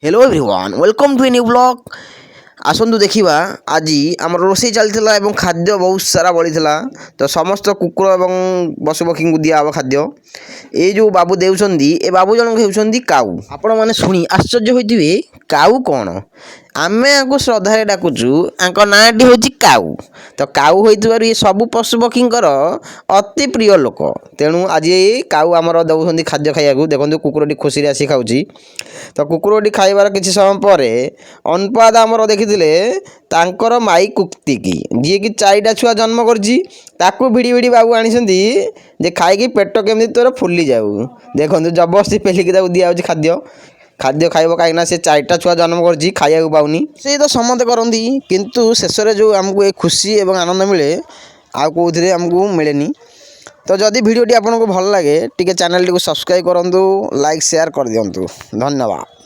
Hello everyone welcome to a new blog आसतु देखा आज आम रोसे चलता और खाद्य बहुत सारा बढ़ीला तो समस्त कुकुर और पशुपक्षी को दिया खाद्य ये जो बाबू देउछंदी ए बाबू जन होउछंदी काऊ आपण माने सुनी आश्चर्य होइतिबे काऊ कौन आमे आको श्रद्धा डाकुचु आंको नाटी होची काऊ तो काऊ होइतबारु ये सब पशुपक्षींकर अति प्रिय लोक तेणु आज काऊ आमर दउछंदी खाद्य खाइबाकू देखंतु कुकुरटी खुशी आसी खाउची तो कुकुरटी खाइबार किछि समय पर अनुपात आमर देखिथिले तांकर माई कुक्तिकी जी कि 4टा छुआ जन्म करछि ताकू भिड़ी भिड़ी बाबू आनिसंदी जे खाइकी पेट केमि तोर फुली जाऊ देखंतु जबरदस्ती पेलिकी ताकू दिया होची खाद्य खाद्य खाइब कहीं से 4टा छुआ जन्म कर खाइबा पाऊनी से तो समस्ते करती किंतु शेष में जो आमको खुशी और आनंद मिले आउ कौन आमको मिले तो जदि वीडियोटी आपको भल लगे टी चैनल टी सब्सक्राइब करूँ लाइक शेयर कर दिंतु धन्यवाद।